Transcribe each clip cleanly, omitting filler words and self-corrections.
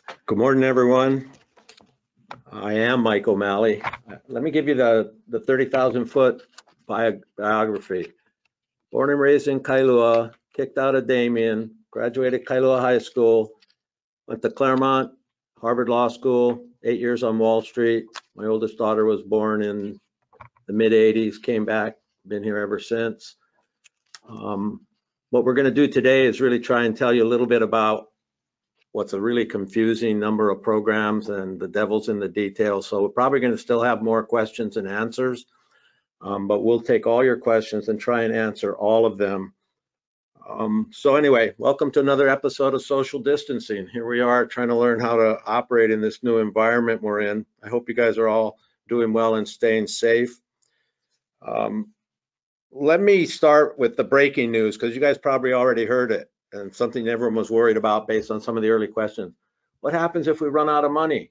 Good morning, everyone. I am Mike O'Malley. Let me give you the 30,000-foot biography. Born and raised in Kailua, kicked out of Damien, graduated Kailua High School, went to Claremont, Harvard Law School, 8 years on Wall Street. My oldest daughter was born in the mid-'80s, came back, been here ever since. What we're going to do today is really try and tell you a little bit about what's a really confusing number of programs, and the devil's in the details. So we're probably going to still have more questions and answers, but we'll take all your questions and try and answer all of them. So anyway, welcome to another episode of Social Distancing. Here we are trying to learn how to operate in this new environment we're in. I hope you guys are all doing well and staying safe. Let me start with the breaking news, because you guys probably already heard it, and something everyone was worried about based on some of the early questions. What happens if we run out of money?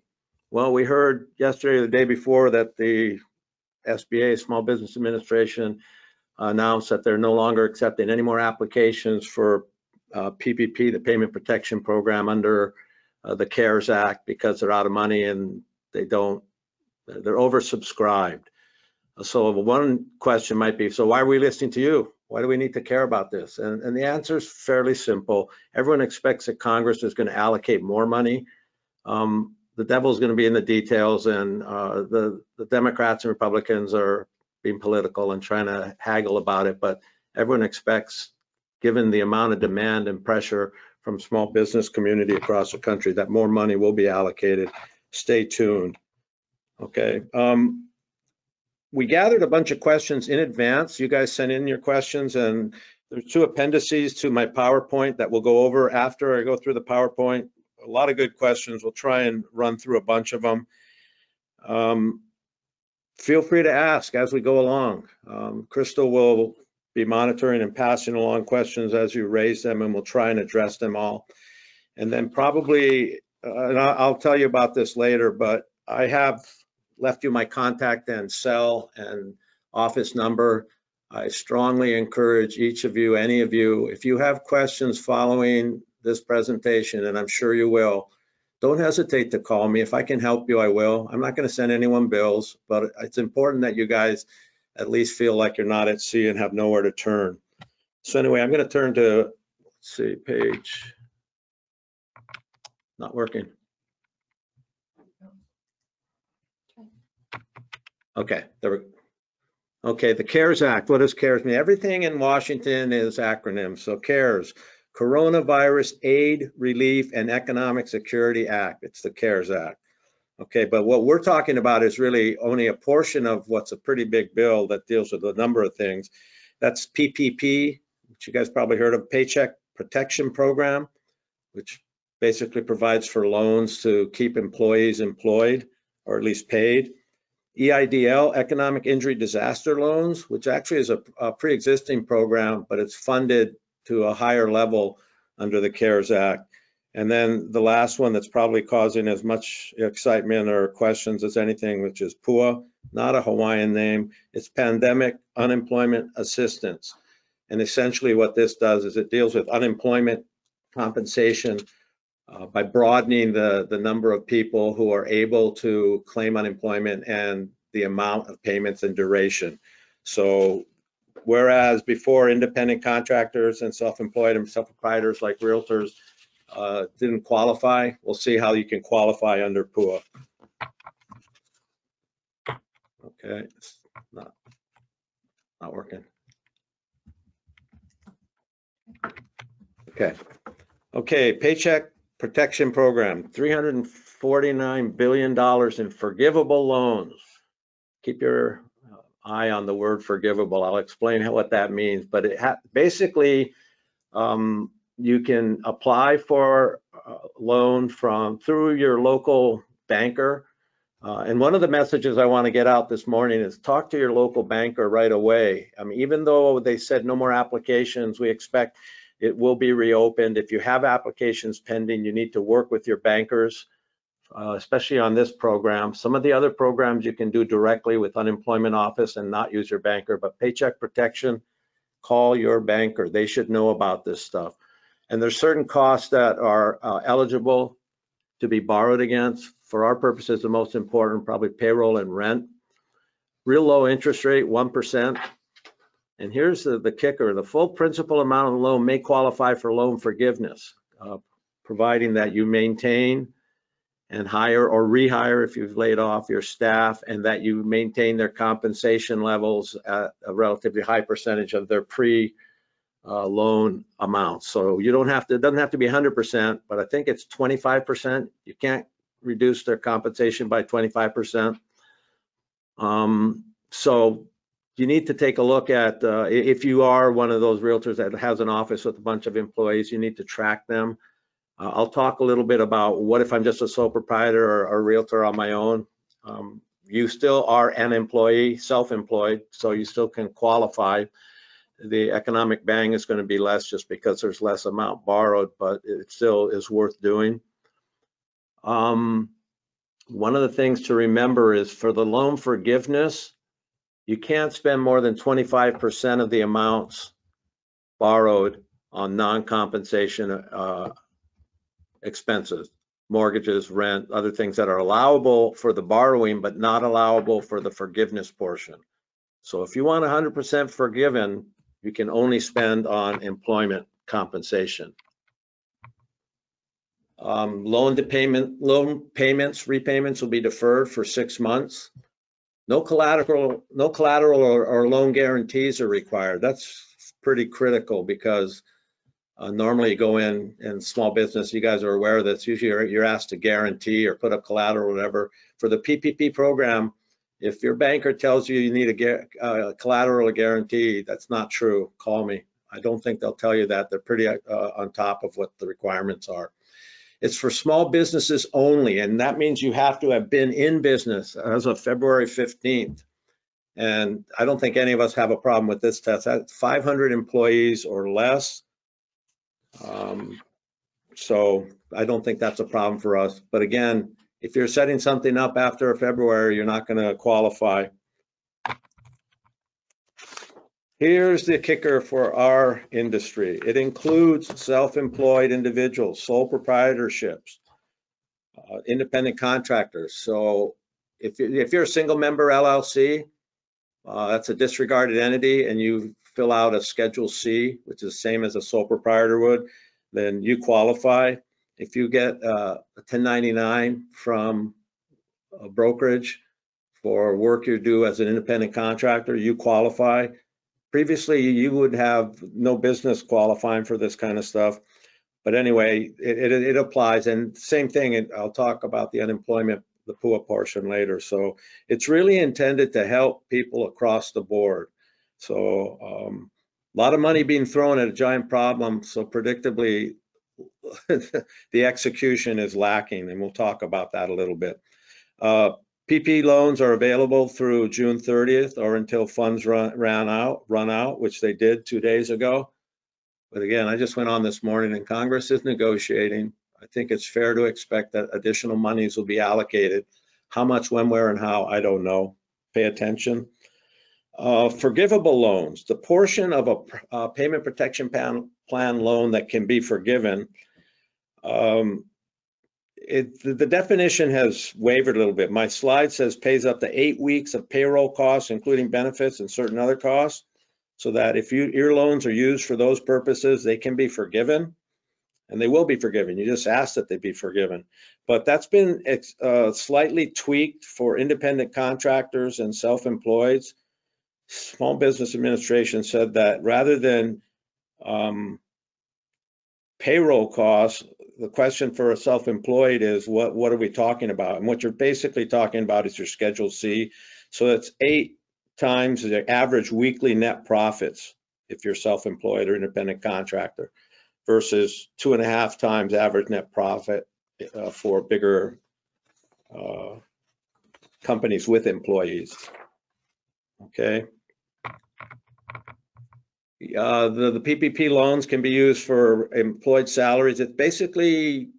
Well, we heard yesterday or the day before that the SBA, Small Business Administration, announced that they're no longer accepting any more applications for PPP, the Payment Protection Program, under the CARES Act, because they're out of money and they're oversubscribed. So one question might be, so why are we listening to you? Why do we need to care about this? And the answer is fairly simple. Everyone expects that Congress is going to allocate more money. The devil's going to be in the details, and the Democrats and Republicans are being political and trying to haggle about it. But everyone expects, given the amount of demand and pressure from small business community across the country, that more money will be allocated. Stay tuned. Okay. We gathered a bunch of questions in advance. You guys sent in your questions, and there's two appendices to my PowerPoint that we'll go over after I go through the PowerPoint. A lot of good questions. We'll try and run through a bunch of them. Feel free to ask as we go along. Crystal will be monitoring and passing along questions as you raise them, and we'll try and address them all. And then probably, and I'll tell you about this later, but I have left you my contact and cell and office number. I strongly encourage each of you, any of you, if you have questions following this presentation, and I'm sure you will, don't hesitate to call me. If I can help you, I will. I'm not going to send anyone bills, but it's important that you guys at least feel like you're not at sea and have nowhere to turn. So anyway, I'm going to turn to, let's see, page, not working. Okay, there we go. Okay, the CARES Act. What does CARES mean? Everything in Washington is acronyms. So CARES, Coronavirus Aid, Relief, and Economic Security Act. It's the CARES Act. Okay, but what we're talking about is really only a portion of what's a pretty big bill that deals with a number of things. That's PPP, which you guys probably heard of, Paycheck Protection Program, which basically provides for loans to keep employees employed, or at least paid. EIDL, Economic Injury Disaster Loans, which actually is a pre-existing program, but it's funded to a higher level under the CARES Act. And then the last one that's probably causing as much excitement or questions as anything, which is PUA, not a Hawaiian name. It's Pandemic Unemployment Assistance. And essentially what this does is it deals with unemployment compensation by broadening the number of people who are able to claim unemployment and the amount of payments and duration. So whereas before independent contractors and self-employed and self-proprietors like realtors didn't qualify, we'll see how you can qualify under PUA. Okay, it's not working. Okay, Paycheck Protection Program, $349 billion in forgivable loans. Keep your eye on the word forgivable. I'll explain what that means, but it basically you can apply for a loan through your local banker. And one of the messages I want to get out this morning is talk to your local banker right away. I mean, even though they said no more applications, we expect it will be reopened. If you have applications pending, you need to work with your bankers, especially on this program. Some of the other programs you can do directly with unemployment office and not use your banker, but Paycheck Protection, call your banker. They should know about this stuff. And there's certain costs that are eligible to be borrowed against. For our purposes, the most important, probably payroll and rent. Real low interest rate, 1%. And here's the kicker. The full principal amount of the loan may qualify for loan forgiveness, providing that you maintain and hire or rehire if you've laid off your staff, and that you maintain their compensation levels at a relatively high percentage of their loan amount. So you don't have to, it doesn't have to be 100%, but I think it's 25%. You can't reduce their compensation by 25%. So you need to take a look at, if you are one of those realtors that has an office with a bunch of employees, you need to track them. I'll talk a little bit about what if I'm just a sole proprietor or a realtor on my own. You still are an employee, self-employed, so you still can qualify. The economic bang is going to be less just because there's less amount borrowed, but it still is worth doing. One of the things to remember is for the loan forgiveness, you can't spend more than 25% of the amounts borrowed on non-compensation expenses, mortgages, rent, other things that are allowable for the borrowing, but not allowable for the forgiveness portion. So if you want 100% forgiven, you can only spend on employment compensation. Loan payments, repayments will be deferred for 6 months. No collateral or loan guarantees are required. That's pretty critical because normally you go in small business, you guys are aware of this, usually you're asked to guarantee or put up collateral or whatever. For the PPP program, if your banker tells you you need a collateral or guarantee, that's not true. Call me. I don't think they'll tell you that. They're pretty on top of what the requirements are. It's for small businesses only, and that means you have to have been in business as of February 15th. And I don't think any of us have a problem with this test. That's 500 employees or less. So I don't think that's a problem for us. But again, if you're setting something up after February, you're not going to qualify. Here's the kicker for our industry. It includes self-employed individuals, sole proprietorships, independent contractors. So if you're a single member LLC, that's a disregarded entity, and you fill out a Schedule C, which is the same as a sole proprietor would, then you qualify. If you get a 1099 from a brokerage for work you do as an independent contractor, you qualify. Previously, you would have no business qualifying for this kind of stuff. But anyway, it applies. And same thing, I'll talk about the unemployment, the PUA portion later. So it's really intended to help people across the board. So a lot of money being thrown at a giant problem. So predictably, the execution is lacking, and we'll talk about that a little bit. PP loans are available through June 30th or until funds run out, which they did 2 days ago. But again, I just went on this morning, and Congress is negotiating. I think it's fair to expect that additional monies will be allocated. How much, when, where, and how, I don't know. Pay attention. Forgivable loans, the portion of a payment protection plan loan that can be forgiven. The definition has wavered a little bit. My slide says pays up to 8 weeks of payroll costs, including benefits and certain other costs, so that if your loans are used for those purposes, they can be forgiven, and they will be forgiven. You just ask that they be forgiven. But that's been slightly tweaked for independent contractors and self-employed. Small Business Administration said that rather than payroll costs, the question for a self-employed is what are we talking about? And what you're basically talking about is your Schedule C. So it's 8 times the average weekly net profits if you're self-employed or independent contractor, versus 2.5 times average net profit for bigger companies with employees. Okay. The PPP loans can be used for employed salaries. It's basically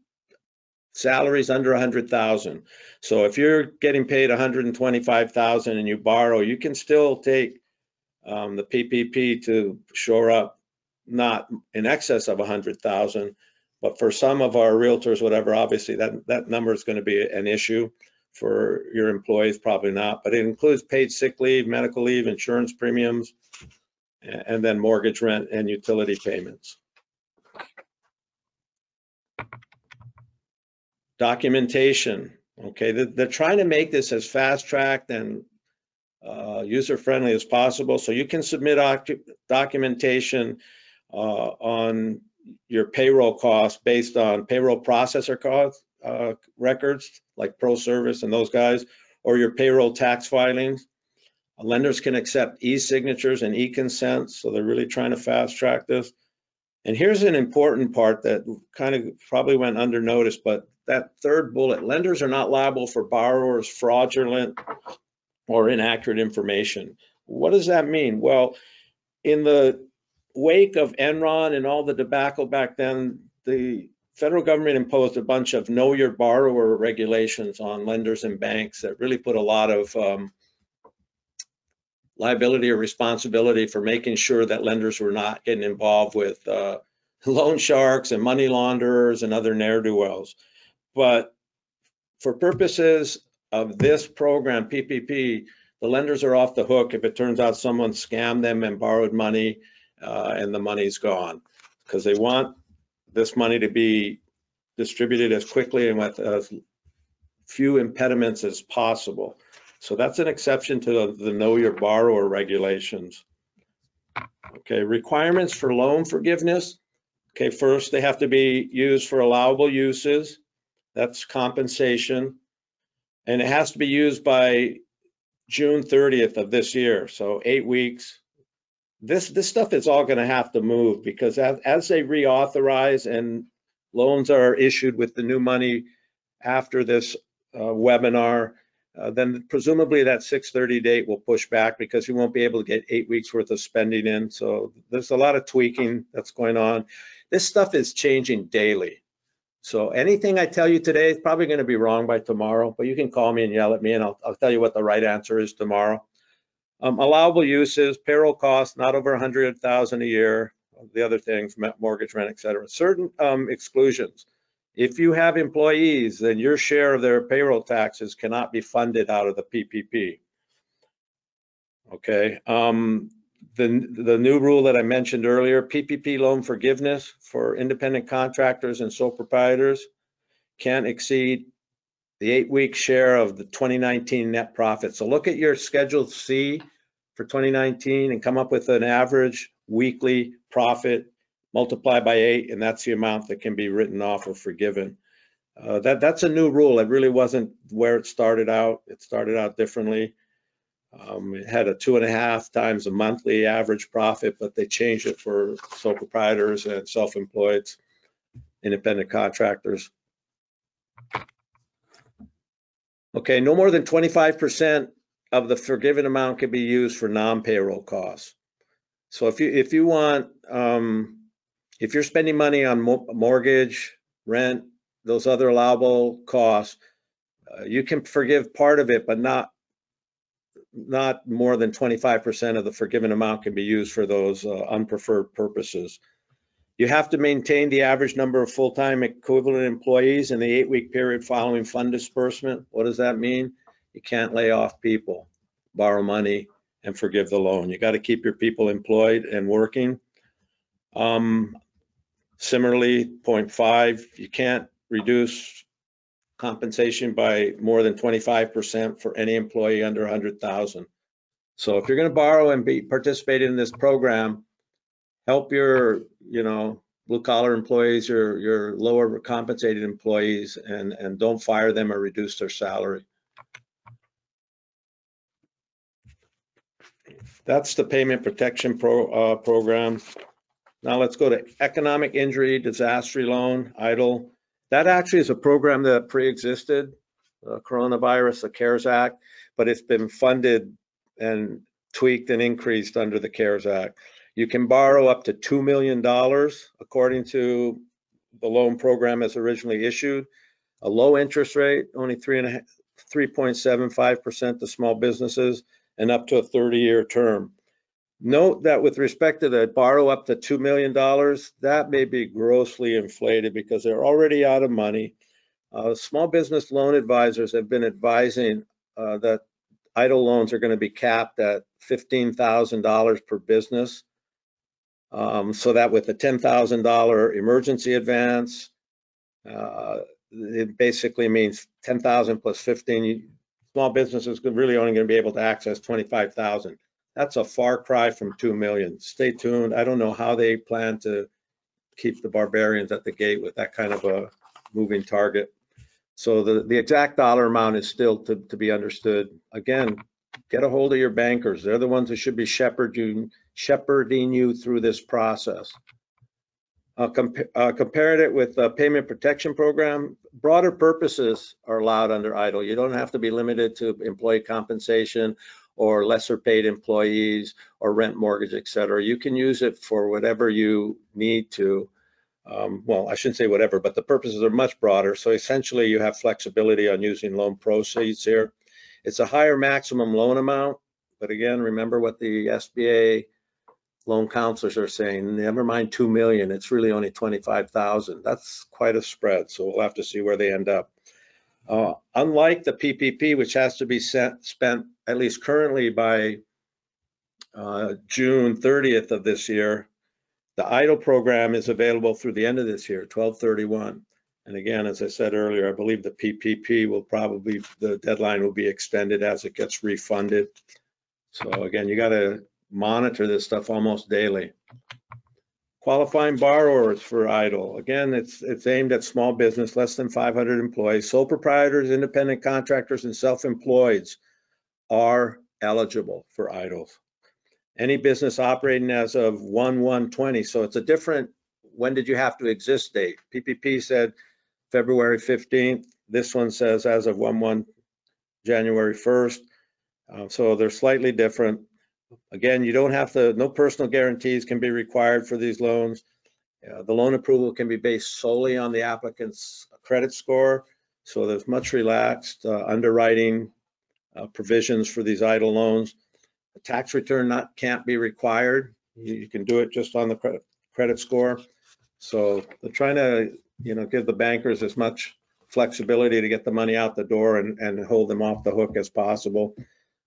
salaries under 100,000. So if you're getting paid 125,000 and you borrow, you can still take the PPP to shore up, not in excess of 100,000, But for some of our realtors, whatever, obviously that number is going to be an issue. For your employees, probably not, but it includes paid sick leave, medical leave, insurance premiums, and then mortgage, rent, and utility payments. Documentation. Okay, they're trying to make this as fast-tracked and user-friendly as possible, so you can submit documentation on your payroll costs based on payroll processor costs, records like ProService and those guys, or your payroll tax filings. Lenders can accept e-signatures and e-consents, so they're really trying to fast-track this. And here's an important part that kind of probably went under notice, but that third bullet, lenders are not liable for borrowers' fraudulent or inaccurate information. What does that mean? Well, in the wake of Enron and all the debacle back then, the federal government imposed a bunch of know your borrower regulations on lenders and banks that really put a lot of liability or responsibility for making sure that lenders were not getting involved with loan sharks and money launderers and other ne'er-do-wells. But for purposes of this program, PPP, the lenders are off the hook if it turns out someone scammed them and borrowed money and the money's gone, because they want this money to be distributed as quickly and with as few impediments as possible. So that's an exception to the know your borrower regulations. Okay, requirements for loan forgiveness. Okay, first they have to be used for allowable uses. That's compensation. And it has to be used by June 30th of this year, so 8 weeks. This stuff is all going to have to move, because as they reauthorize and loans are issued with the new money after this webinar, then presumably that 6/30 date will push back, because you won't be able to get 8 weeks worth of spending in. So there's a lot of tweaking that's going on. This stuff is changing daily. So anything I tell you today is probably going to be wrong by tomorrow, but you can call me and yell at me and I'll tell you what the right answer is tomorrow. Allowable uses, payroll costs, not over 100,000 a year, the other things, mortgage, rent, et cetera. Certain exclusions. If you have employees, then your share of their payroll taxes cannot be funded out of the PPP. Okay. The new rule that I mentioned earlier, PPP loan forgiveness for independent contractors and sole proprietors can't exceed the 8-week share of the 2019 net profit. So look at your Schedule C for 2019 and come up with an average weekly profit, multiply by 8, and that's the amount that can be written off or forgiven. That's a new rule. It really wasn't where it started out. It started out differently. It had a 2.5 times a monthly average profit, but they changed it for sole proprietors and self-employed, independent contractors. Okay, no more than 25% of the forgiven amount can be used for non-payroll costs. So if you want, if you're spending money on mortgage, rent, those other allowable costs, you can forgive part of it, but not more than 25% of the forgiven amount can be used for those unpreferred purposes. You have to maintain the average number of full-time equivalent employees in the 8-week period following fund disbursement. What does that mean? You can't lay off people, borrow money, and forgive the loan. You got to keep your people employed and working. Similarly, point 5, you can't reduce compensation by more than 25% for any employee under 100,000. So if you're going to borrow and be participating in this program, help your, blue collar employees, your lower compensated employees, and don't fire them or reduce their salary. That's the payment protection program. Now let's go to economic injury disaster loan, EIDL. That actually is a program that pre-existed coronavirus, the CARES Act, but it's been funded and tweaked and increased under the CARES Act. You can borrow up to $2 million according to the loan program as originally issued. A low interest rate, only 3.75% to small businesses, and up to a 30-year term. Note that with respect to the borrow up to $2 million, that may be grossly inflated because they're already out of money. Small business loan advisors have been advising that EIDL loans are going to be capped at $15,000 per business. So that with a $10,000 emergency advance, it basically means 10,000 plus 15. Small businesses are really only going to be able to access 25,000. That's a far cry from 2 million. Stay tuned. I don't know how they plan to keep the barbarians at the gate with that kind of a moving target. So the exact dollar amount is still to be understood. Again, get a hold of your bankers. They're the ones who should be shepherding you through this process. Compared it with the payment protection program, broader purposes are allowed under EIDL. You don't have to be limited to employee compensation or lesser paid employees or rent, mortgage, et cetera. You can use it for whatever you need to. Well, I shouldn't say whatever, but the purposes are much broader. So essentially you have flexibility on using loan proceeds here. It's a higher maximum loan amount, but again, remember what the SBA loan counselors are saying, never mind 2 million, it's really only 25,000. That's quite a spread. So we'll have to see where they end up. Unlike the PPP, which has to be spent at least currently by June 30th of this year, the EIDL program is available through the end of this year, 12/31. And again, as I said earlier, I believe the PPP will probably, the deadline will be extended as it gets refunded. So again, you got to monitor this stuff almost daily. Qualifying borrowers for EIDL. Again, it's aimed at small business, less than 500 employees. Sole proprietors, independent contractors, and self-employed are eligible for EIDL. Any business operating as of 1/1/20. So it's a different, when did you have to exist date? PPP said February 15th. This one says as of 1/1 January 1st. So they're slightly different. Again, you don't have to, no personal guarantees can be required for these loans. The loan approval can be based solely on the applicant's credit score. So there's much relaxed underwriting provisions for these EIDL loans. A tax return can't be required. You can do it just on the credit score. So they're trying to, give the bankers as much flexibility to get the money out the door and hold them off the hook as possible.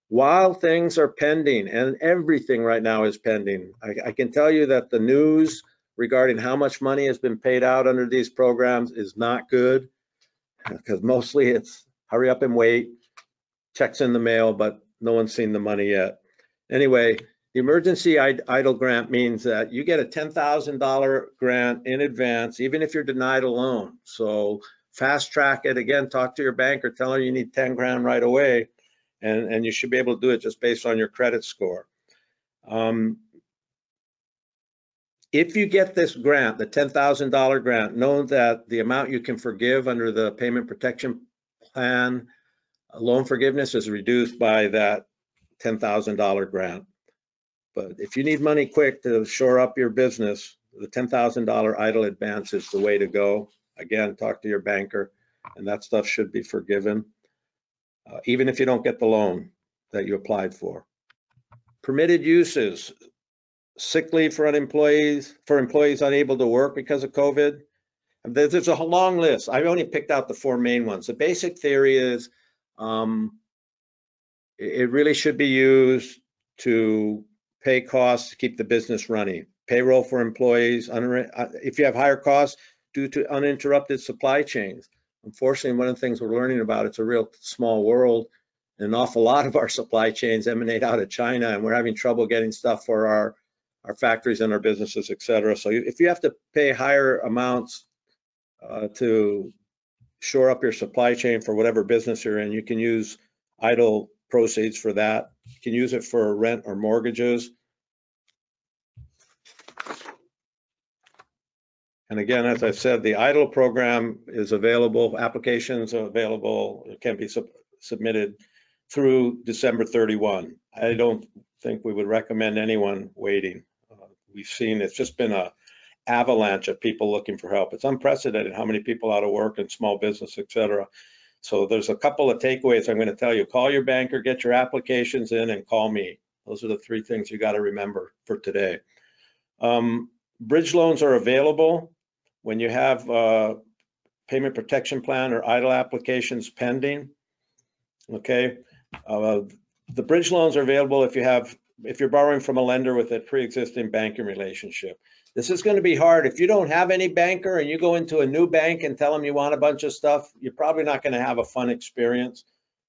While things are pending, and everything right now is pending, I can tell you that the news regarding how much money has been paid out under these programs is not good, because mostly it's hurry up and wait, checks in the mail, but no one's seen the money yet. Anyway, the emergency EIDL grant means that you get a $10,000 grant in advance, even if you're denied a loan. So fast track it. Again, talk to your banker, tell her you need 10 grand right away. And you should be able to do it just based on your credit score. If you get this grant, the $10,000 grant, know that the amount you can forgive under the payment protection plan, loan forgiveness is reduced by that $10,000 grant. But if you need money quick to shore up your business, the $10,000 EIDL advance is the way to go. Again, talk to your banker, and that stuff should be forgiven. Even if you don't get the loan that you applied for. Permitted uses, sick leave for employees unable to work because of COVID. There's a long list. I only picked out the 4 main ones. The basic theory is it really should be used to pay costs to keep the business running. Payroll for employees, if you have higher costs due to uninterrupted supply chains. Unfortunately, one of the things we're learning about, it's a real small world. An awful lot of our supply chains emanate out of China, and we're having trouble getting stuff for our factories and our businesses, et cetera. So if you have to pay higher amounts to shore up your supply chain for whatever business you're in, you can use EIDL proceeds for that. You can use it for rent or mortgages. And again, as I said, the EIDL program is available, applications are available, it can be submitted through December 31. I don't think we would recommend anyone waiting. We've seen it's just been an avalanche of people looking for help. It's unprecedented how many people out of work and small business, et cetera. So there's a couple of takeaways I'm going to tell you. Call your banker, get your applications in, and call me. Those are the three things you got to remember for today. Bridge loans are available when you have payment protection plan or EIDL applications pending. Okay, the bridge loans are available if you're borrowing from a lender with a pre-existing banking relationship. This is going to be hard. If you don't have any banker and you go into a new bank and tell them you want a bunch of stuff, you're probably not going to have a fun experience.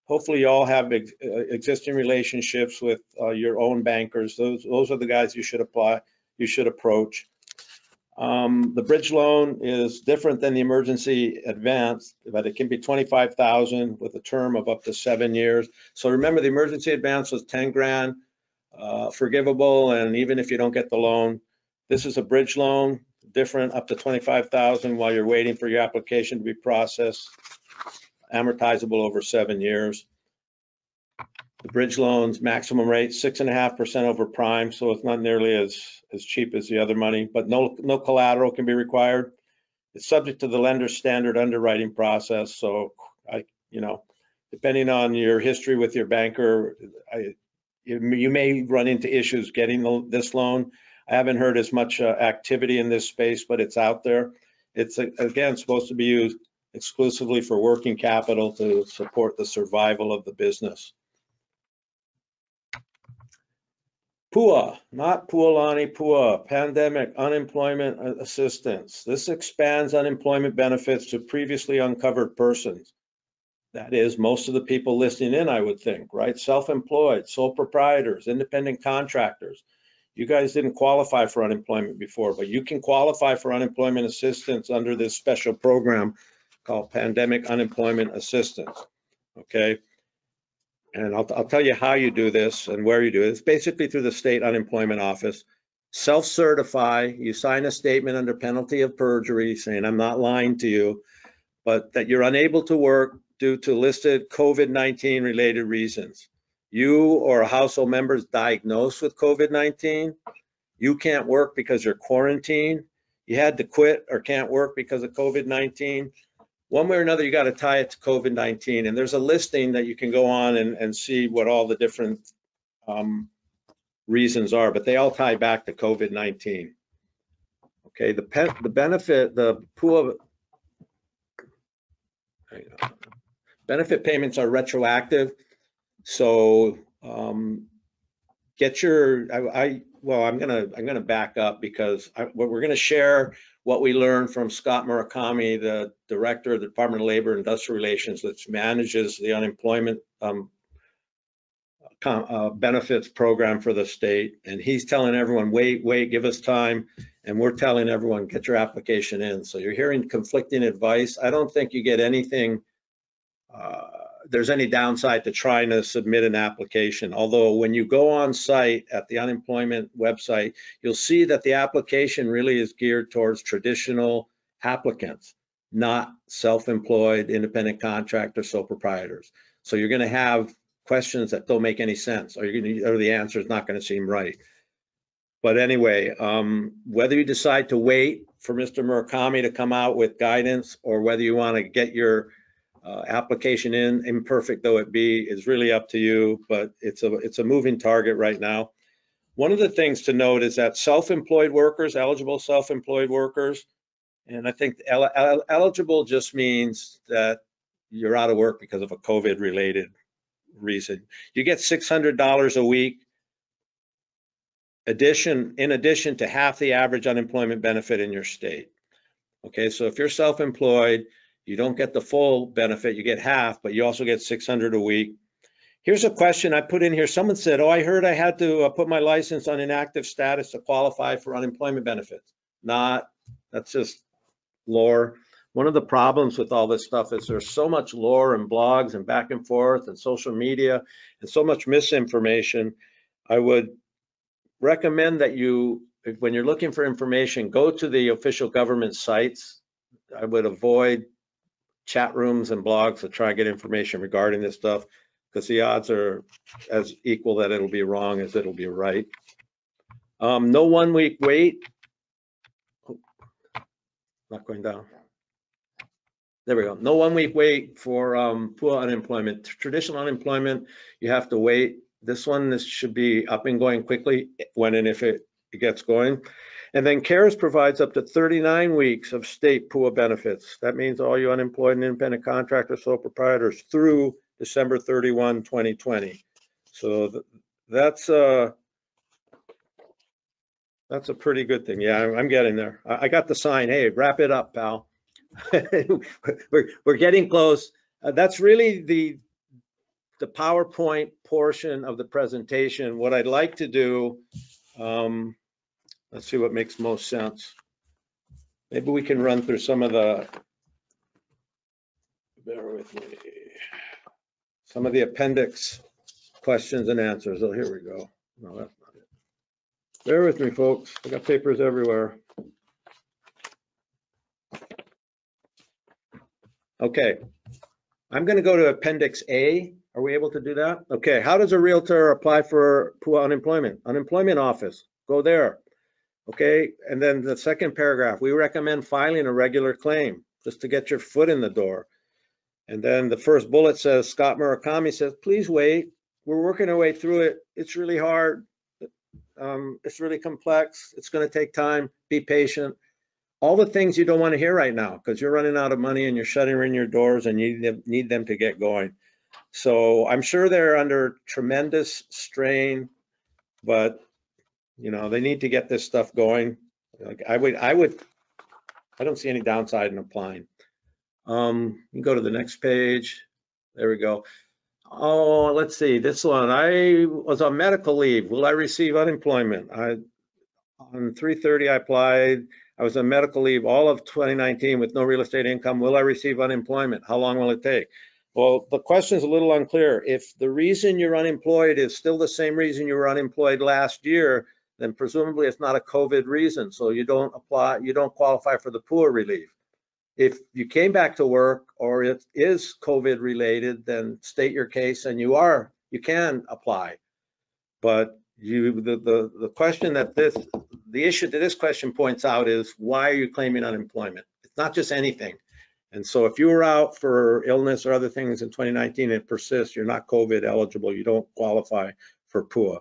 Hopefully you all have existing relationships with your own bankers. Those are the guys you should approach. The bridge loan is different than the emergency advance, but it can be $25,000 with a term of up to 7 years. So remember, the emergency advance was 10 grand, forgivable, and even if you don't get the loan, this is a bridge loan, different, up to $25,000 while you're waiting for your application to be processed, amortizable over 7 years. The bridge loans maximum rate 6.5% over prime, so it's not nearly as cheap as the other money, but no collateral can be required. It's subject to the lender's standard underwriting process. So depending on your history with your banker, you may run into issues getting this loan. I haven't heard as much activity in this space, but it's out there. It's again supposed to be used exclusively for working capital to support the survival of the business. PUA, not Pualani, PUA, Pandemic Unemployment Assistance. This expands unemployment benefits to previously uncovered persons. That is, most of the people listening in, I would think, right? Self-employed, sole proprietors, independent contractors. You guys didn't qualify for unemployment before, but you can qualify for unemployment assistance under this special program called Pandemic Unemployment Assistance, okay? And I'll tell you how you do this and where you do it. It's basically through the state unemployment office. Self-certify, you sign a statement under penalty of perjury saying, I'm not lying to you, but that you're unable to work due to listed COVID-19 related reasons. You or a household member is diagnosed with COVID-19. You can't work because you're quarantined. You had to quit or can't work because of COVID-19. One way or another, you got to tie it to COVID-19. And there's a listing that you can go on and see what all the different reasons are, but they all tie back to COVID-19. Okay, the benefit, the PUA benefit payments are retroactive. So get your, well, I'm gonna back up because we're gonna share what we learned from Scott Murakami, the director of the Department of Labor and Industrial Relations, which manages the unemployment benefits program for the state. And he's telling everyone, wait, give us time. And we're telling everyone, get your application in. So you're hearing conflicting advice. I don't think you get anything, there's any downside to trying to submit an application. Although when you go on site at the unemployment website, you'll see that the application really is geared towards traditional applicants, not self-employed, independent contractor, sole proprietors. So you're gonna have questions that don't make any sense, or the answer is not gonna seem right. But anyway, whether you decide to wait for Mr. Murakami to come out with guidance, or whether you wanna get your application in, imperfect though it be, is really up to you, but it's a moving target right now. One of the things to note is that self-employed workers, eligible self-employed workers, and I think eligible just means that you're out of work because of a COVID-related reason. You get $600 a week, in addition to half the average unemployment benefit in your state. Okay, so if you're self-employed, you don't get the full benefit, you get half, but you also get $600 a week. Here's a question I put in here. Someone said, oh, I heard I had to put my license on inactive status to qualify for unemployment benefits. That's just lore. One of the problems with all this stuff is there's so much lore and blogs and back and forth and social media and so much misinformation. I would recommend that when you're looking for information, go to the official government sites. I would avoid chat rooms and blogs to try and get information regarding this stuff, because the odds are as equal that it'll be wrong as it'll be right. No 1 week wait. Oh, not going down. There we go. No 1 week wait for PUA unemployment. Traditional unemployment, you have to wait This one should be up and going quickly when and if it gets going. And then CARES provides up to 39 weeks of state PUA benefits. That means all you unemployed and independent contractors, sole proprietors through December 31, 2020. So that's a pretty good thing. Yeah, I'm getting there. I got the sign. Hey, wrap it up, pal. we're getting close. That's really the PowerPoint portion of the presentation. What I'd like to do, let's see what makes most sense. Maybe we can run through some of the, bear with me, some of the appendix questions and answers. Oh, here we go. No, that's not it. Bear with me, folks. I got papers everywhere. Okay, I'm going to go to Appendix A. Are we able to do that? Okay, how does a realtor apply for PUA unemployment? Unemployment office, go there. Okay, and then the second paragraph, we recommend filing a regular claim just to get your foot in the door. And then the first bullet says, Scott Murakami says, please wait. We're working our way through it. It's really hard. It's really complex. It's going to take time. Be patient. All the things you don't want to hear right now because you're running out of money and you're shutting in your doors and you need them to get going. So I'm sure they're under tremendous strain, but you know, they need to get this stuff going. Like I don't see any downside in applying. You can go to the next page. There we go. Oh, let's see, this one. I was on medical leave. Will I receive unemployment? On 3/30, I applied. I was on medical leave all of 2019 with no real estate income. Will I receive unemployment? How long will it take? Well, the question is a little unclear. If the reason you're unemployed is still the same reason you were unemployed last year, then presumably it's not a COVID reason. So you don't apply, you don't qualify for the PUA relief. If you came back to work or it is COVID related, then state your case and you can apply. But the question that the issue that this question points out is, why are you claiming unemployment? It's not just anything. And so if you were out for illness or other things in 2019 and it persists, you're not COVID eligible, you don't qualify for PUA.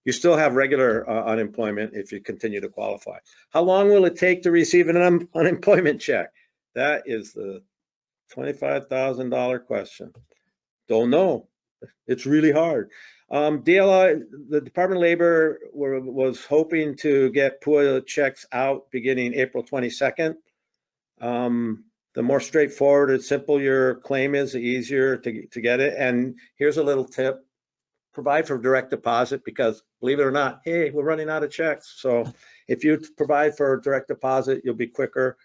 You still have regular unemployment if you continue to qualify. How long will it take to receive an unemployment check? That is the $25,000 question. Don't know. It's really hard. DLI, the Department of Labor was hoping to get PUA checks out beginning April 22nd. The more straightforward and simple your claim is, the easier to get it. And here's a little tip. Provide for direct deposit because, believe it or not, hey, we're running out of checks. So if you provide for direct deposit, you'll be quicker.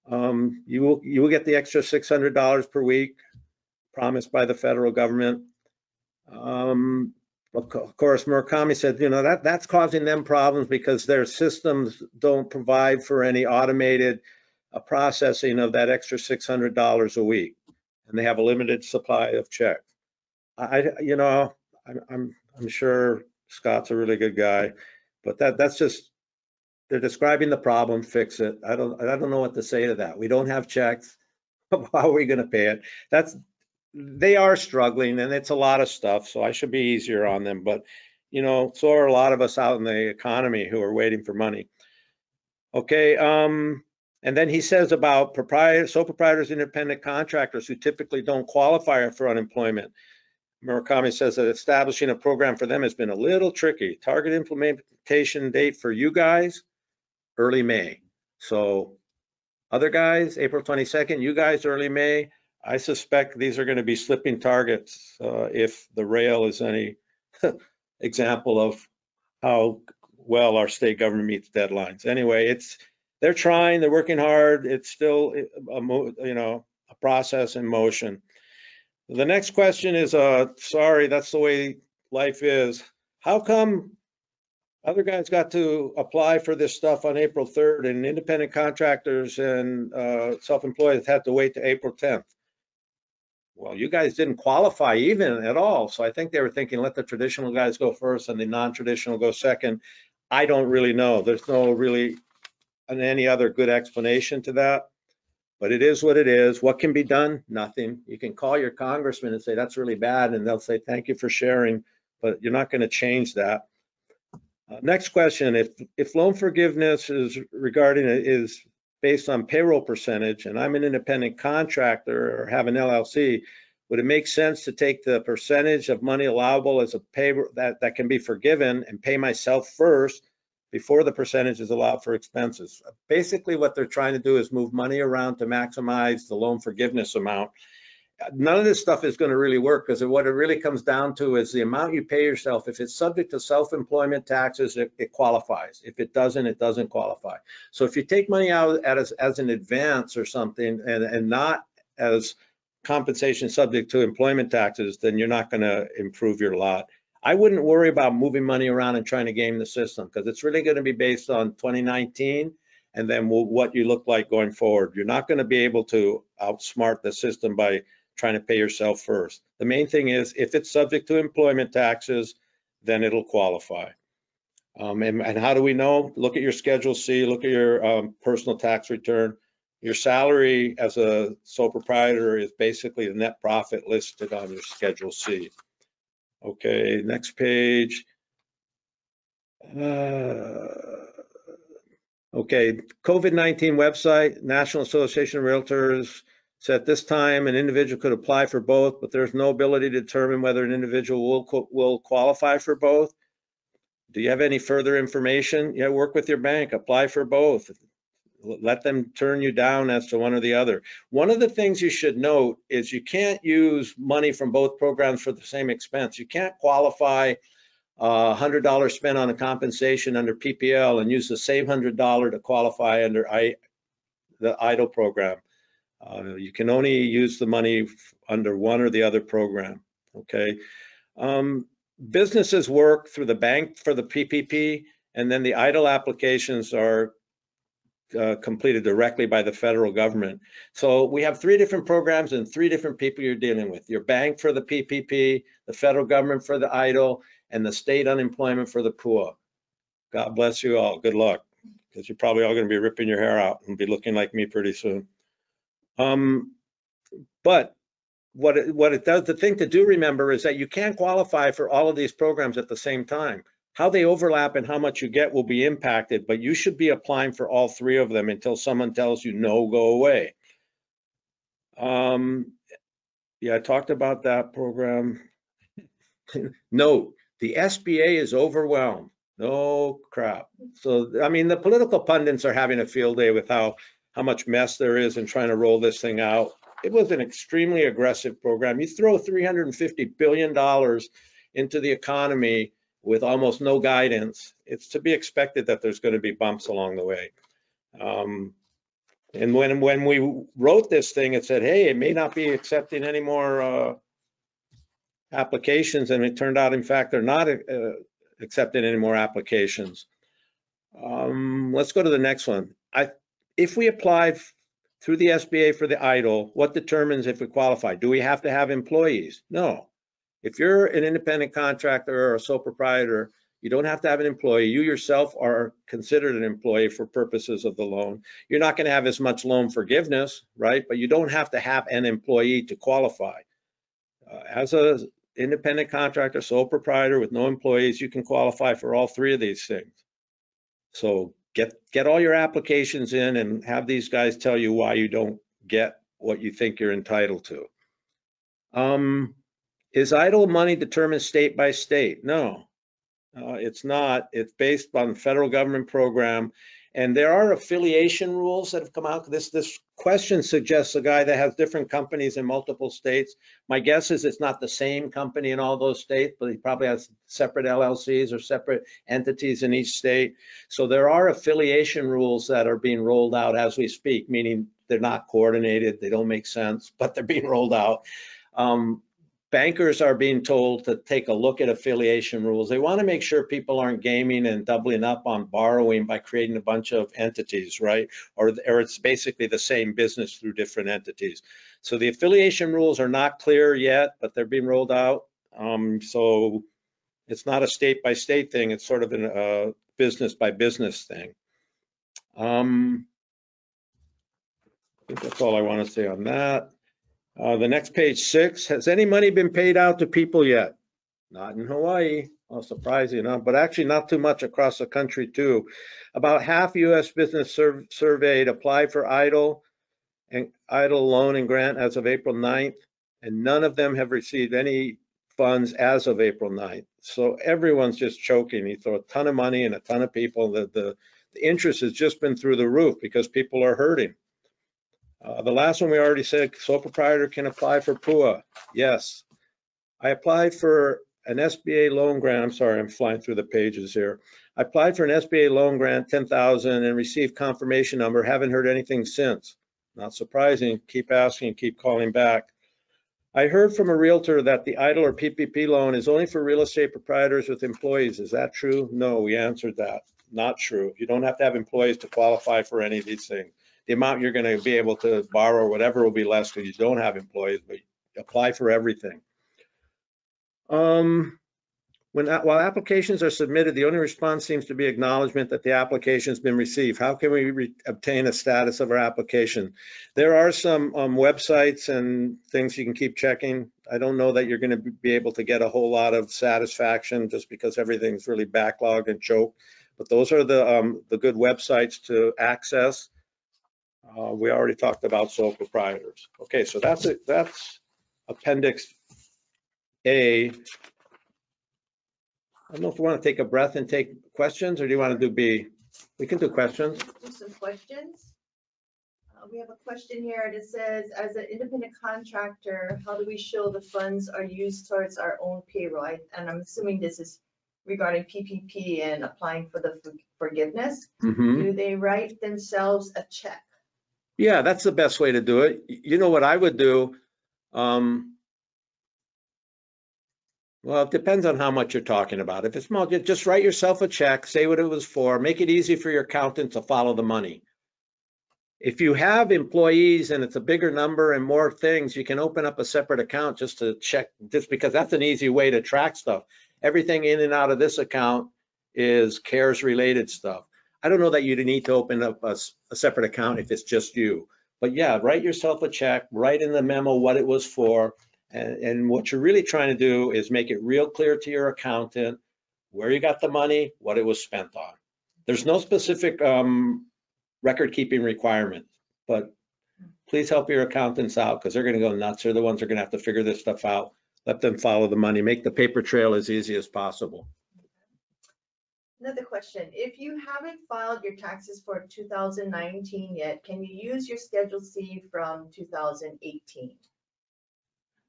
You will get the extra $600 per week promised by the federal government. Of course, Murakami said, you know, that's causing them problems because their systems don't provide for any automated processing of that extra $600 a week, and they have a limited supply of checks. I'm sure Scott's a really good guy, but that's just, they're describing the problem, fix it. I don't know what to say to that. We don't have checks. How are we going to pay it? They are struggling, and it's a lot of stuff, so I should be easier on them. But, you know, so are a lot of us out in the economy who are waiting for money. Okay, and then he says about sole proprietors, independent contractors who typically don't qualify for unemployment. Murakami says that establishing a program for them has been a little tricky. Target implementation date for you guys, early May. So other guys, April 22nd, you guys, early May. I suspect these are going to be slipping targets if the rail is any example of how well our state government meets deadlines. Anyway, they're trying, they're working hard. It's still a process in motion. The next question is, sorry, that's the way life is. How come other guys got to apply for this stuff on April 3rd and independent contractors and self-employed had to wait to April 10th? Well, you guys didn't qualify even at all. So I think they were thinking, let the traditional guys go first and the non-traditional go second. I don't really know. There's no really any other good explanation to that. But it is what it is. What can be done? Nothing. You can call your congressman and say, that's really bad. And they'll say, thank you for sharing. but you're not going to change that. Next question, if loan forgiveness is based on payroll percentage, and I'm an independent contractor or have an LLC, would it make sense to take the percentage of money allowable as a payroll that can be forgiven and pay myself first before the percentage is allowed for expenses? Basically, what they're trying to do is move money around to maximize the loan forgiveness amount. None of this stuff is going to really work, because what it really comes down to is the amount you pay yourself. If it's subject to self-employment taxes, it qualifies. If it doesn't, it doesn't qualify. So if you take money out as an advance or something and not as compensation subject to employment taxes, then you're not going to improve your lot. I wouldn't worry about moving money around and trying to game the system, because it's really going to be based on 2019 and then what you look like going forward. You're not going to be able to outsmart the system by trying to pay yourself first. The main thing is, if it's subject to employment taxes, then it'll qualify. And how do we know? Look at your Schedule C, look at your personal tax return. Your salary as a sole proprietor is basically the net profit listed on your Schedule C. Okay, next page. Okay, COVID-19 website, National Association of Realtors said at this time an individual could apply for both, but there's no ability to determine whether an individual will qualify for both. Do you have any further information? Yeah, work with your bank, apply for both. Let them turn you down as to one or the other. One of the things you should note is you can't use money from both programs for the same expense. You can't qualify $100 spent on a compensation under PPL and use the same $100 to qualify under the EIDL program. You can only use the money under one or the other program, okay? Businesses work through the bank for the PPP, and then the EIDL applications are completed directly by the federal government. So we have 3 different programs and 3 different people you're dealing with. Your bank for the PPP, the federal government for the EIDL, and the state unemployment for the PUA. God bless you all. Good luck, because you're probably all going to be ripping your hair out and be looking like me pretty soon. But what it does, the thing to do, remember, is that you can't qualify for all of these programs at the same time. How they overlap and how much you get will be impacted, but you should be applying for all 3 of them until someone tells you no, go away. Yeah, I talked about that program. No, the SBA is overwhelmed. No crap. So, I mean, the political pundits are having a field day with how much mess there is in trying to roll this thing out. It was an extremely aggressive program. You throw $350 billion into the economy with almost no guidance, it's to be expected that there's going to be bumps along the way. And when we wrote this thing, it said, hey, it may not be accepting any more applications, and it turned out, in fact, they're not accepting any more applications. Let's go to the next one. If we apply through the SBA for the EIDL, what determines if we qualify? Do we have to have employees? No. If you're an independent contractor or a sole proprietor, you don't have to have an employee. You yourself are considered an employee for purposes of the loan. You're not going to have as much loan forgiveness, right? But you don't have to have an employee to qualify. As an independent contractor, sole proprietor with no employees, you can qualify for all 3 of these things. So get all your applications in and have these guys tell you why you don't get what you think you're entitled to. Is EIDL money determined state by state? No, it's not. It's based on the federal government program. And there are affiliation rules that have come out. This question suggests a guy that has different companies in multiple states. My guess is it's not the same company in all those states, but he probably has separate LLCs or separate entities in each state. So there are affiliation rules that are being rolled out as we speak, meaning they're not coordinated, they don't make sense, but they're being rolled out. Bankers are being told to take a look at affiliation rules. They want to make sure people aren't gaming and doubling up on borrowing by creating a bunch of entities, right? Or it's basically the same business through different entities. So the affiliation rules are not clear yet, but they're being rolled out. So it's not a state by state thing. It's sort of a business by business thing. I think that's all I want to say on that. The next page 6, has any money been paid out to people yet? Not in Hawaii, well, surprising enough, but actually not too much across the country too. About half U.S. business surveyed applied for EIDL loan and grant as of April 9th, and none of them have received any funds as of April 9th. So everyone's just choking. You throw a ton of money and a ton of people. The interest has just been through the roof because people are hurting. The last one we already said, sole proprietor can apply for PUA. Yes. I applied for an SBA loan grant. I'm sorry, I'm flying through the pages here. I applied for an SBA loan grant, $10,000, and received confirmation number. Haven't heard anything since. Not surprising. Keep asking, keep calling back. I heard from a realtor that the EIDL or PPP loan is only for real estate proprietors with employees. Is that true? No, we answered that. Not true. You don't have to have employees to qualify for any of these things. The amount you're going to be able to borrow or whatever will be less because you don't have employees, but apply for everything. While applications are submitted, the only response seems to be acknowledgement that the application has been received. How can we obtain a status of our application? There are some websites and things you can keep checking. I don't know that you're going to be able to get a whole lot of satisfaction just because everything's really backlogged and choked. But those are the good websites to access. We already talked about sole proprietors. Okay, so that's Appendix A. I don't know if you want to take a breath and take questions, or do you want to do B? We can do questions. Do some questions. We have a question here that says, as an independent contractor, how do we show the funds are used towards our own payroll? And I'm assuming this is regarding PPP and applying for the forgiveness. Do they write themselves a check? Yeah, that's the best way to do it. You know what I would do? Well, it depends on how much you're talking about. If it's small, just write yourself a check, say what it was for, make it easy for your accountant to follow the money. If you have employees and it's a bigger number and more things, you can open up a separate account just to check, just because that's an easy way to track stuff. Everything in and out of this account is CARES related stuff. I don't know that you need to open up a separate account if it's just you. But yeah, write yourself a check, write in the memo what it was for. And what you're really trying to do is make it real clear to your accountant where you got the money, what it was spent on. There's no specific record keeping requirement, but please help your accountants out because they're going to go nuts. They're the ones that are going to have to figure this stuff out. Let them follow the money. Make the paper trail as easy as possible. Another question. If you haven't filed your taxes for 2019 yet, can you use your Schedule C from 2018?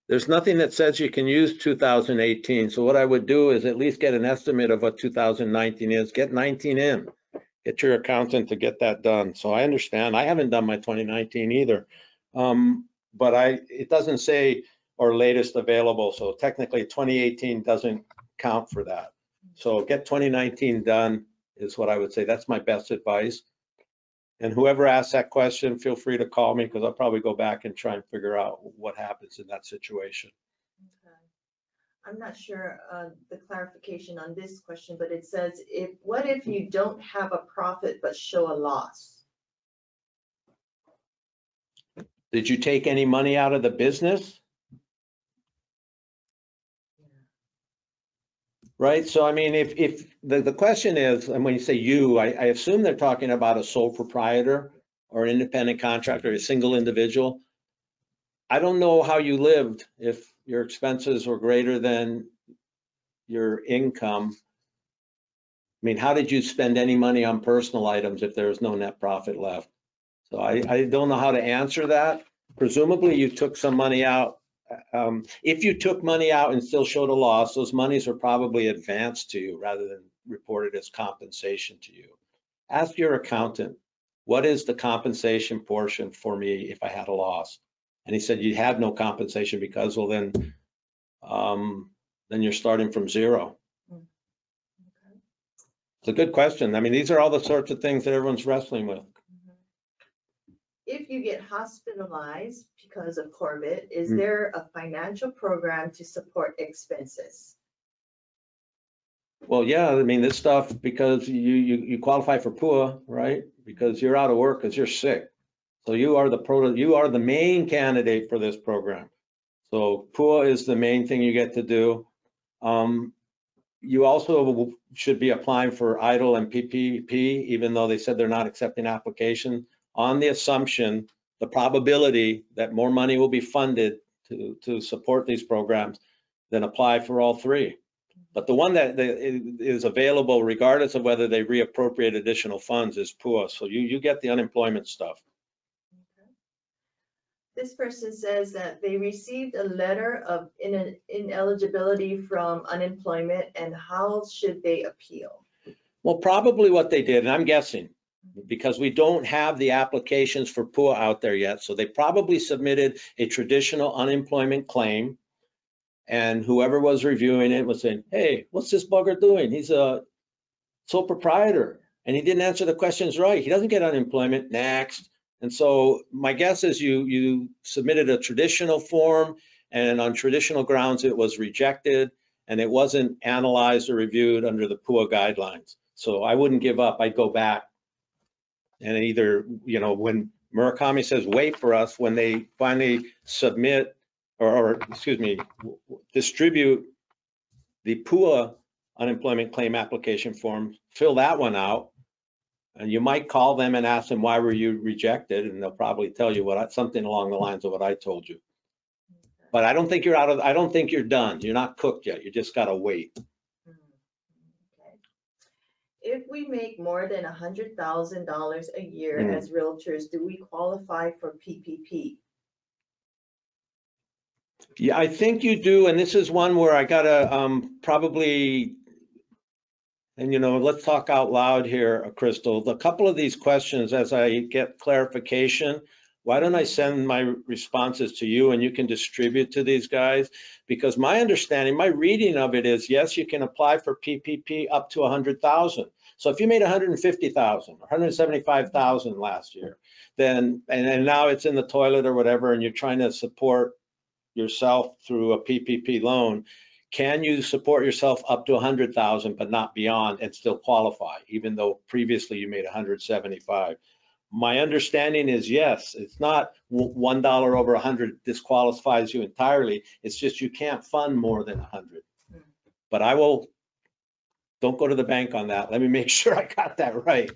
There's nothing that says you can use 2018. So what I would do is at least get an estimate of what 2019 is. Get 19 in. Get your accountant to get that done. So I understand. I haven't done my 2019 either. But it doesn't say or latest available. So technically 2018 doesn't count for that. So get 2019 done is what I would say. That's my best advice. And whoever asks that question, feel free to call me because I'll probably go back and try and figure out what happens in that situation. Okay. I'm not sure the clarification on this question, but it says, what if you don't have a profit but show a loss? Did you take any money out of the business? Right, so I mean, if the question is, and when you say you, I assume they're talking about a sole proprietor or an independent contractor, a single individual. I don't know how you lived if your expenses were greater than your income. I mean, how did you spend any money on personal items if there was no net profit left? So I don't know how to answer that. Presumably you took some money out. If you took money out and still showed a loss, those monies are probably advanced to you rather than reported as compensation to you. Ask your accountant, what is the compensation portion for me if I had a loss? And he said, you have no compensation because, well, then you're starting from zero. Okay. It's a good question. I mean, these are all the sorts of things that everyone's wrestling with. If you get hospitalized because of COVID, is there a financial program to support expenses? Well, yeah, I mean, this stuff, because you qualify for PUA, right? Because you're out of work because you're sick. So you are the main candidate for this program. So PUA is the main thing you get to do. You also should be applying for EIDL and PPP, even though they said they're not accepting application, on the assumption, the probability that more money will be funded to support these programs, then apply for all three. But the one that is available, regardless of whether they reappropriate additional funds, is PUA. So you get the unemployment stuff. This person says that they received a letter of ineligibility from unemployment, and how should they appeal? Well, probably what they did, and I'm guessing, because we don't have the applications for PUA out there yet, so they probably submitted a traditional unemployment claim, and whoever was reviewing it was saying, hey, what's this bugger doing? He's a sole proprietor, and he didn't answer the questions right. He doesn't get unemployment. Next. And so my guess is you submitted a traditional form, and on traditional grounds it was rejected, and it wasn't analyzed or reviewed under the PUA guidelines. So I wouldn't give up. I'd go back and either, you know, when Murakami says wait for us, when they finally submit or excuse me, distribute the PUA unemployment claim application form, fill that one out. And you might call them and ask them, why were you rejected? And they'll probably tell you something along the lines of what I told you. Okay. But I don't think you're I don't think you're done. You're not cooked yet. You just got to wait. Okay. If we make more than $100,000 a year as realtors, do we qualify for PPP? Yeah, I think you do. And this is one where I got to probably, and you know, let's talk out loud here, Crystal. A couple of these questions, as I get clarification, why don't I send my responses to you and you can distribute to these guys? Because my understanding, my reading of it is, yes, you can apply for PPP up to 100,000. So if you made 150,000 or 175,000 last year, then, and now it's in the toilet or whatever, and you're trying to support yourself through a PPP loan, can you support yourself up to 100,000 but not beyond and still qualify, even though previously you made 175? My understanding is yes. It's not $1 over 100 disqualifies you entirely. It's just you can't fund more than 100. But I will, don't go to the bank on that. Let me make sure I got that right.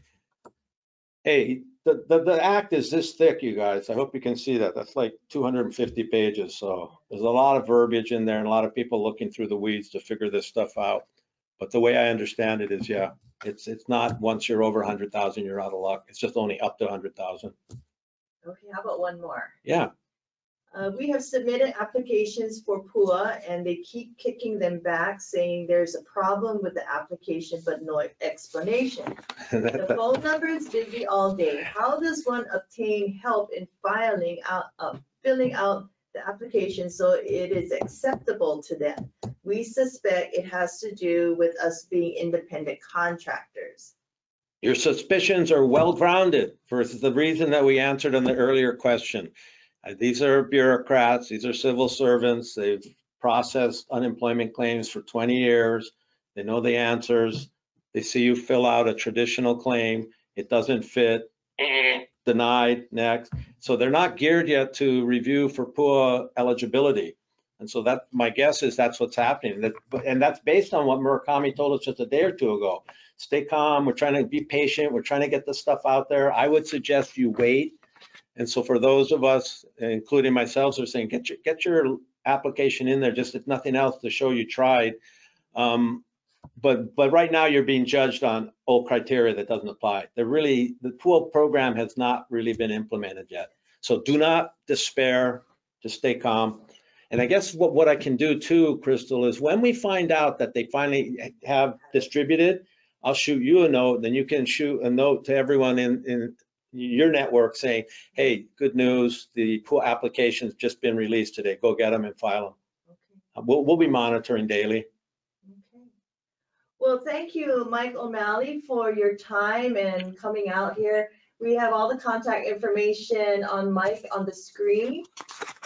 Hey, the act is this thick, you guys. I hope you can see that. That's like 250 pages. So there's a lot of verbiage in there and a lot of people looking through the weeds to figure this stuff out. But the way I understand it is, yeah, it's not once you're over 100,000, you're out of luck. It's just only up to 100,000. Okay, how about one more? Yeah. We have submitted applications for PUA and they keep kicking them back saying there's a problem with the application but no explanation. The phone number is busy all day. How does one obtain help in filling out the application so it is acceptable to them? We suspect it has to do with us being independent contractors. Your suspicions are well grounded versus the reason that we answered in the earlier question. These are bureaucrats, these are civil servants, they've processed unemployment claims for 20 years, they know the answers, they see you fill out a traditional claim, it doesn't fit, denied, next. So they're not geared yet to review for PUA eligibility. And so that, my guess is that's what's happening. And that's based on what Murakami told us just a day or two ago. Stay calm, we're trying to be patient, we're trying to get the stuff out there. I would suggest you wait. And so for those of us, including myself, are saying get your application in there, just if nothing else, to show you tried. But right now you're being judged on old criteria that doesn't apply. The PUA program has not really been implemented yet. So do not despair, just stay calm. And I guess what I can do too, Crystal, is when we find out that they finally have distributed, I'll shoot you a note, then you can shoot a note to everyone in your network saying, hey, good news, the PUA application's just been released today. Go get them and file them. Okay. We'll be monitoring daily. Okay. Well, thank you, Mike O'Malley, for your time and coming out here. We have all the contact information on Mike on the screen.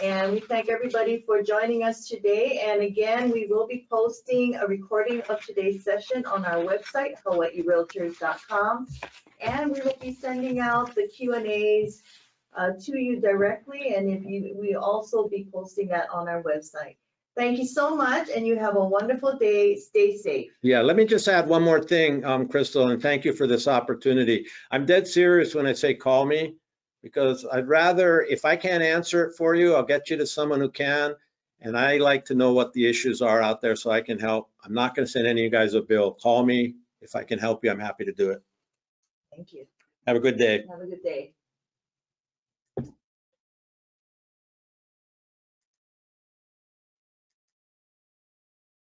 And we thank everybody for joining us today. And again, we will be posting a recording of today's session on our website, hawaiirealtors.com. And we will be sending out the Q&As to you directly. And we'll also be posting that on our website. Thank you so much, and you have a wonderful day. Stay safe. Yeah, let me just add one more thing, Crystal, and thank you for this opportunity. I'm dead serious when I say call me, because I'd rather, if I can't answer it for you, I'll get you to someone who can. And I like to know what the issues are out there so I can help. I'm not going to send any of you guys a bill. Call me. If I can help you, I'm happy to do it. Thank you. Have a good day. Have a good day.